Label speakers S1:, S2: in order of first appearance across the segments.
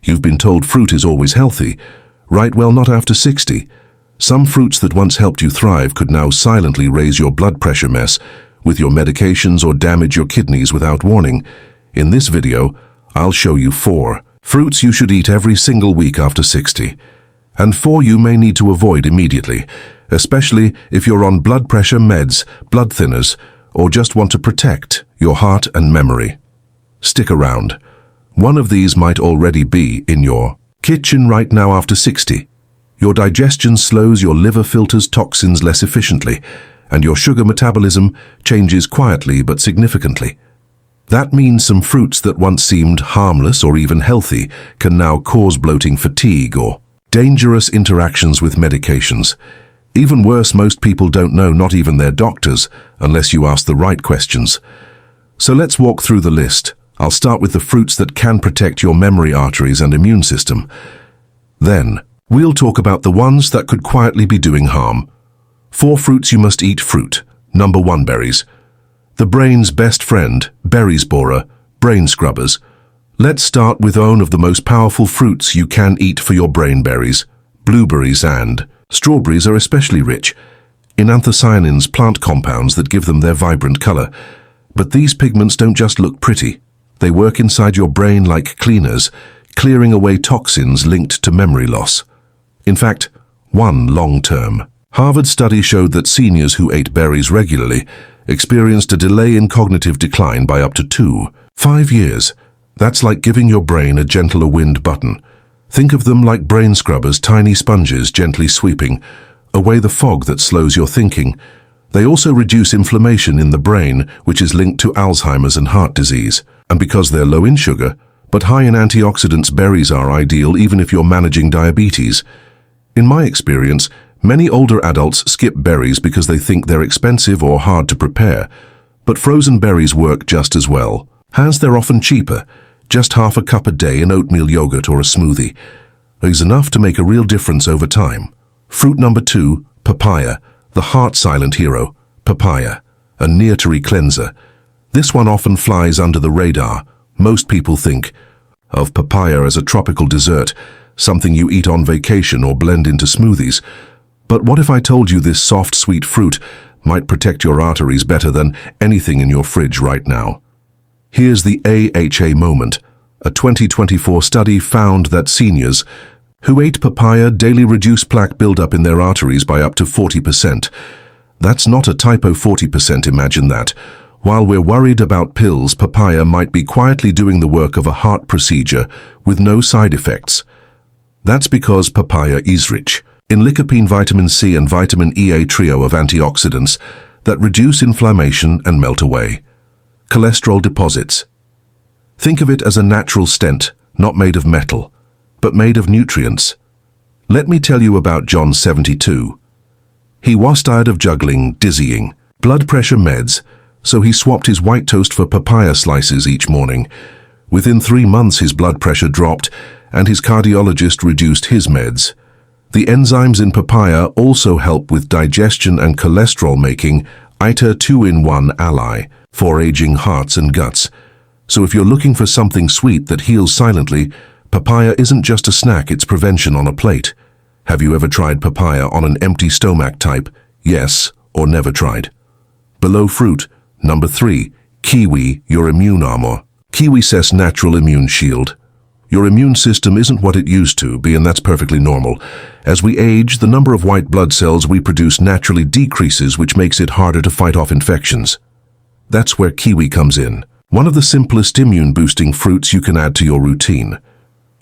S1: You've been told fruit is always healthy. Right, well, not after 60. Some fruits that once helped you thrive could now silently raise your blood pressure mess with your medications or damage your kidneys without warning. In this video, I'll show you 4 fruits you should eat every single week after 60, and 4 you may need to avoid immediately, especially if you're on blood pressure meds, blood thinners, or just want to protect your heart and memory. Stick around. One of these might already be in your kitchen right now after 60. Your digestion slows, your liver filters toxins less efficiently, and your sugar metabolism changes quietly but significantly. That means some fruits that once seemed harmless or even healthy can now cause bloating, fatigue, or dangerous interactions with medications. Even worse, most people don't know, not even their doctors, unless you ask the right questions. So let's walk through the list. I'll start with the fruits that can protect your memory arteries and immune system. Then, we'll talk about the ones that could quietly be doing harm. 4 fruits you must eat. Fruit. Number 1, berries. The brain's best friend, berries borer, brain scrubbers. Let's start with one of the most powerful fruits you can eat for your brain: berries. Blueberries and strawberries are especially rich in anthocyanins, plant compounds that give them their vibrant color. But these pigments don't just look pretty. They work inside your brain like cleaners, clearing away toxins linked to memory loss. In fact, one long-term Harvard study showed that seniors who ate berries regularly experienced a delay in cognitive decline by up to 5 years. That's like giving your brain a gentler wind button. Think of them like brain scrubbers, tiny sponges gently sweeping away the fog that slows your thinking. They also reduce inflammation in the brain, which is linked to Alzheimer's and heart disease. And because they're low in sugar, but high in antioxidants, berries are ideal even if you're managing diabetes. In my experience, many older adults skip berries because they think they're expensive or hard to prepare. But frozen berries work just as well. They're often cheaper. Just half a cup a day in oatmeal yogurt or a smoothie is enough to make a real difference over time. Fruit number 2, papaya. The heart silent hero. Papaya, a dietary cleanser. This one often flies under the radar. Most people think of papaya as a tropical dessert, something you eat on vacation or blend into smoothies. But what if I told you this soft, sweet fruit might protect your arteries better than anything in your fridge right now? Here's the AHA moment. A 2024 study found that seniors who ate papaya daily reduced plaque buildup in their arteries by up to 40%. That's not a typo, 40%, imagine that. While we're worried about pills, papaya might be quietly doing the work of a heart procedure with no side effects. That's because papaya is rich in lycopene, vitamin C, and vitamin E, a trio of antioxidants that reduce inflammation and melt away cholesterol deposits. Think of it as a natural stent, not made of metal, but made of nutrients. Let me tell you about John, 72. He was tired of juggling dizzying blood pressure meds, so he swapped his white toast for papaya slices each morning. Within 3 months, his blood pressure dropped, and his cardiologist reduced his meds. The enzymes in papaya also help with digestion and cholesterol, making it a 2-in-1 ally for aging hearts and guts. So if you're looking for something sweet that heals silently, papaya isn't just a snack, it's prevention on a plate. Have you ever tried papaya on an empty stomach? Type yes or never tried. Below fruit. Number 3, kiwi, your immune armor. Kiwi says natural immune shield. Your immune system isn't what it used to be, and that's perfectly normal. As we age, the number of white blood cells we produce naturally decreases, which makes it harder to fight off infections. That's where kiwi comes in. One of the simplest immune-boosting fruits you can add to your routine.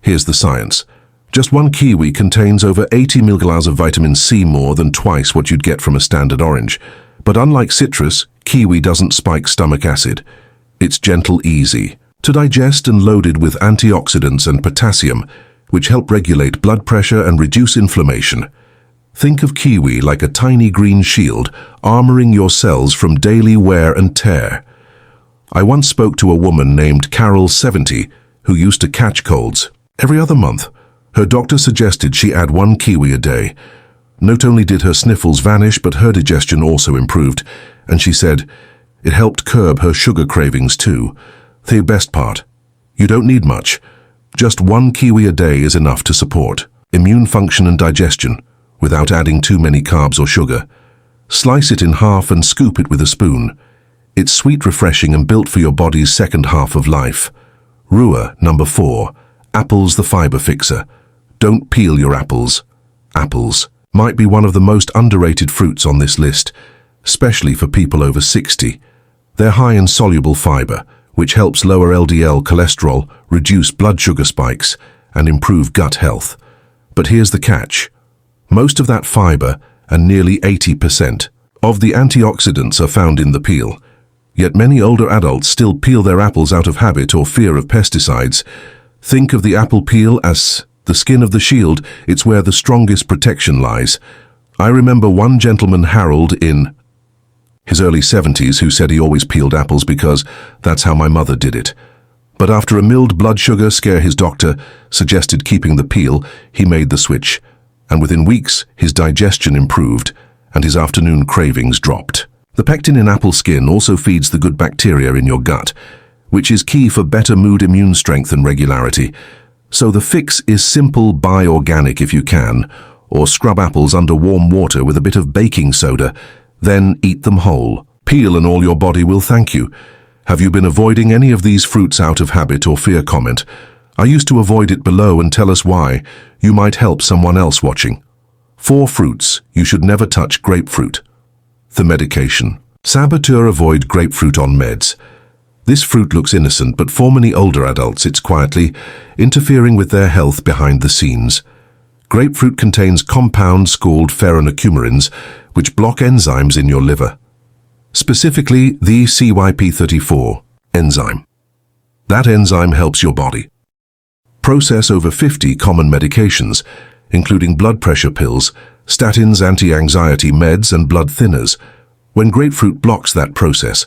S1: Here's the science. Just 1 kiwi contains over 80 mg of vitamin C, more than twice what you'd get from a standard orange. But unlike citrus, kiwi doesn't spike stomach acid. It's gentle, easy to digest, and loaded with antioxidants and potassium, which help regulate blood pressure and reduce inflammation. Think of kiwi like a tiny green shield, armoring your cells from daily wear and tear. I once spoke to a woman named Carol, 70, who used to catch colds every other month. Her doctor suggested she add 1 kiwi a day. Not only did her sniffles vanish, but her digestion also improved, and she said it helped curb her sugar cravings too. The best part, you don't need much. Just 1 kiwi a day is enough to support immune function and digestion, without adding too many carbs or sugar. Slice it in half and scoop it with a spoon. It's sweet, refreshing, and built for your body's second half of life. Rua, number 4. Apples, the fiber fixer. Don't peel your apples. Apples might be one of the most underrated fruits on this list, especially for people over 60. They're high in soluble fiber, which helps lower LDL cholesterol, reduce blood sugar spikes, and improve gut health. But here's the catch. Most of that fiber, and nearly 80% of the antioxidants, are found in the peel. Yet many older adults still peel their apples out of habit or fear of pesticides. Think of the apple peel as the skin of the shield. It's where the strongest protection lies. I remember one gentleman, Harold, in his early 70s, who said he always peeled apples because that's how my mother did it. But after a mild blood sugar scare his doctor suggested keeping the peel, he made the switch. And within weeks, his digestion improved and his afternoon cravings dropped. The pectin in apple skin also feeds the good bacteria in your gut, which is key for better mood, immune strength, and regularity. So the fix is simple: buy organic if you can, or scrub apples under warm water with a bit of baking soda, then eat them whole. Peel and all your body will thank you. Have you been avoiding any of these fruits out of habit or fear? Comment. I used to avoid it below, and tell us why. You might help someone else watching. 4 fruits you should never touch. Grapefruit. The medication. Saboteur: avoid grapefruit on meds. This fruit looks innocent, but for many older adults it's quietly interfering with their health behind the scenes. Grapefruit contains compounds called pheronocumarins, which block enzymes in your liver. Specifically, the CYP34 enzyme. That enzyme helps your body process over 50 common medications, including blood pressure pills, statins, anti-anxiety meds, and blood thinners. When grapefruit blocks that process,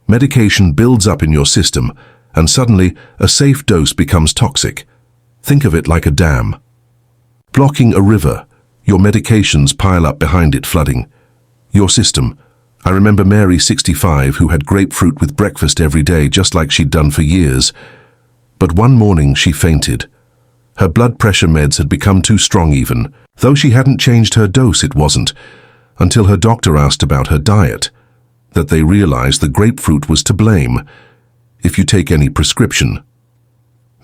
S1: medication builds up in your system, and suddenly a safe dose becomes toxic. Think of it like a dam blocking a river. Your medications pile up behind it, flooding your system. I remember Mary, 65, who had grapefruit with breakfast every day, just like she'd done for years. But one morning she fainted. Her blood pressure meds had become too strong. Even though she hadn't changed her dose, it wasn't until her doctor asked about her diet that they realized the grapefruit was to blame. If you take any prescription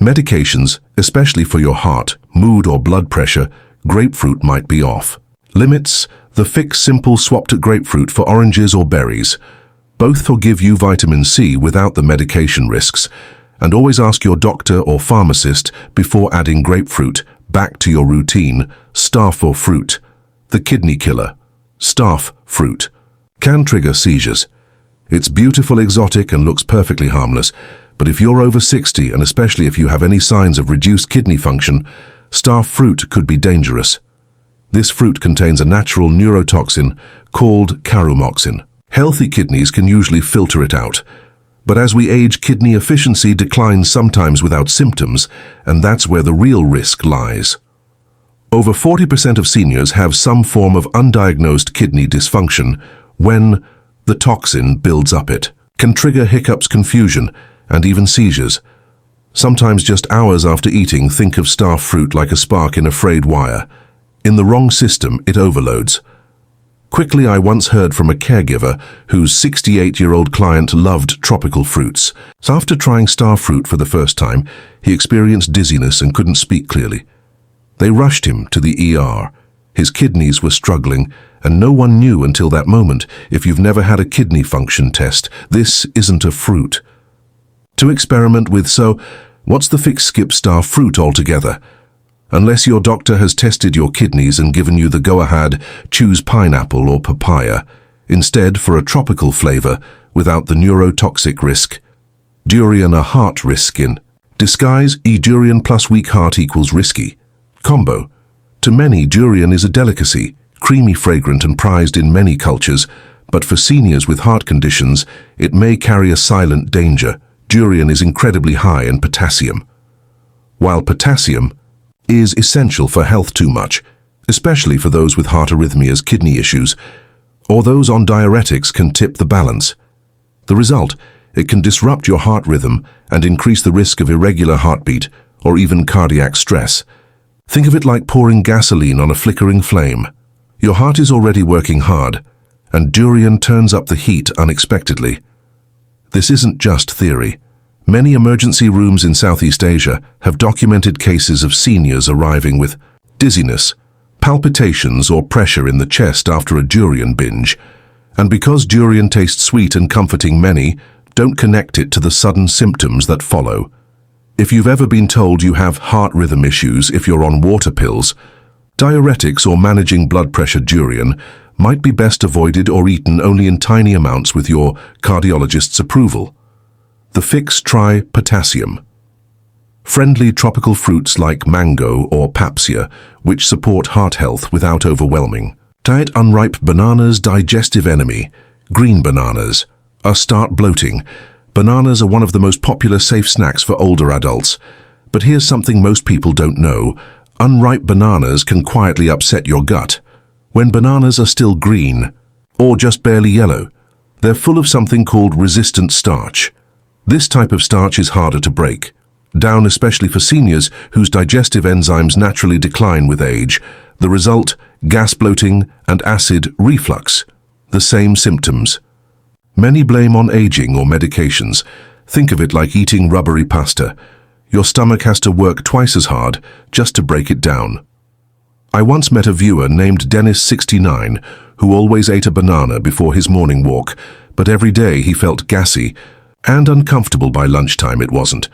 S1: medications, especially for your heart, mood, or blood pressure, grapefruit might be off limits. The fix: simple: swap to grapefruit for oranges or berries. Both will give you vitamin C without the medication risks. And always ask your doctor or pharmacist before adding grapefruit back to your routine. Staff or fruit. The kidney killer. Staff fruit can trigger seizures. It's beautiful, exotic, and looks perfectly harmless. But if you're over 60, and especially if you have any signs of reduced kidney function, staff fruit could be dangerous. This fruit contains a natural neurotoxin called carumoxin. Healthy kidneys can usually filter it out. But as we age, kidney efficiency declines, sometimes without symptoms, and that's where the real risk lies. Over 40% of seniors have some form of undiagnosed kidney dysfunction. When the toxin builds up, it can trigger hiccups, confusion, and even seizures. Sometimes just hours after eating. Think of staff fruit like a spark in a frayed wire. In the wrong system, it overloads quickly. I once heard from a caregiver whose 68-year-old client loved tropical fruits. So after trying star fruit for the first time, he experienced dizziness and couldn't speak clearly. They rushed him to the ER. His kidneys were struggling, and no one knew until that moment. If you've never had a kidney function test, this isn't a fruit to experiment with. So what's the fix? Skip star fruit altogether. Unless your doctor has tested your kidneys and given you the go-ahead, choose pineapple or papaya instead for a tropical flavor without the neurotoxic risk. Durian: a heart risk in disguise. Durian plus weak heart equals risky combo. To many, durian is a delicacy, creamy, fragrant, and prized in many cultures, but for seniors with heart conditions, it may carry a silent danger. Durian is incredibly high in potassium. While potassium is essential for health, too much, especially for those with heart arrhythmias, kidney issues, or those on diuretics, can tip the balance. The result: it can disrupt your heart rhythm and increase the risk of irregular heartbeat or even cardiac stress. Think of it like pouring gasoline on a flickering flame. Your heart is already working hard, and durian turns up the heat unexpectedly. This isn't just theory. Many emergency rooms in Southeast Asia have documented cases of seniors arriving with dizziness, palpitations, or pressure in the chest after a durian binge. And because durian tastes sweet and comforting, many don't connect it to the sudden symptoms that follow. If you've ever been told you have heart rhythm issues if you're on water pills, diuretics, or managing blood pressure, durian might be best avoided or eaten only in tiny amounts with your cardiologist's approval. The fix: try potassium. Friendly tropical fruits like mango or papaya, which support heart health without overwhelming. Diet: unripe bananas, digestive enemy. Green bananas start bloating. Bananas are one of the most popular safe snacks for older adults. But here's something most people don't know. Unripe bananas can quietly upset your gut. When bananas are still green, or just barely yellow, they're full of something called resistant starch. This type of starch is harder to break down, especially for seniors whose digestive enzymes naturally decline with age. The result: gas, bloating, and acid reflux. The same symptoms. Many blame on aging or medications. Think of it like eating rubbery pasta. Your stomach has to work twice as hard just to break it down. I once met a viewer named Dennis, 69, who always ate a banana before his morning walk, but every day he felt gassy and uncomfortable. By lunchtime it wasn't.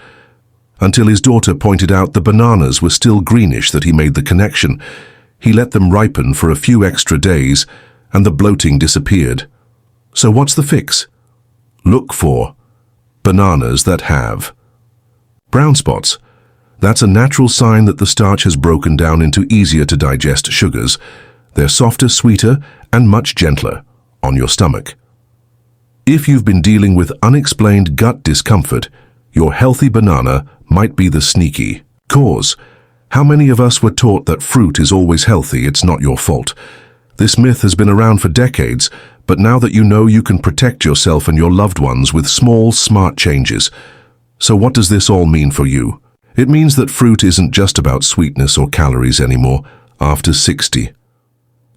S1: Until his daughter pointed out the bananas were still greenish that he made the connection. He let them ripen for a few extra days, and the bloating disappeared. So what's the fix? Look for bananas that have brown spots. That's a natural sign that the starch has broken down into easier to digest sugars. They're softer, sweeter, and much gentler on your stomach. If you've been dealing with unexplained gut discomfort, your healthy banana might be the sneaky cause. How many of us were taught that fruit is always healthy? It's not your fault. This myth has been around for decades, but now that you know, you can protect yourself and your loved ones with small, smart changes. So what does this all mean for you? It means that fruit isn't just about sweetness or calories anymore after 60.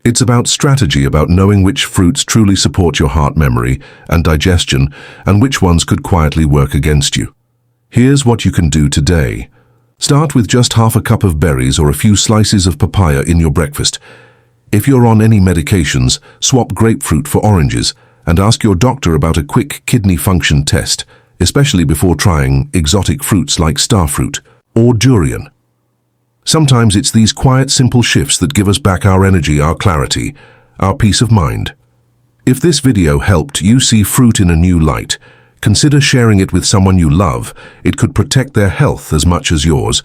S1: It's about strategy, about knowing which fruits truly support your heart, memory, and digestion, and which ones could quietly work against you. Here's what you can do today. Start with just half a cup of berries or a few slices of papaya in your breakfast. If you're on any medications, swap grapefruit for oranges and ask your doctor about a quick kidney function test, especially before trying exotic fruits like starfruit or durian. Sometimes it's these quiet, simple shifts that give us back our energy, our clarity, our peace of mind. If this video helped you see fruit in a new light, consider sharing it with someone you love. It could protect their health as much as yours.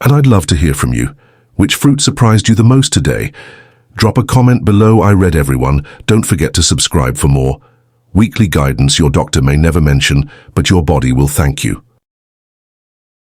S1: And I'd love to hear from you. Which fruit surprised you the most today? Drop a comment below. I read everyone. Don't forget to subscribe for more weekly guidance your doctor may never mention, but your body will thank you.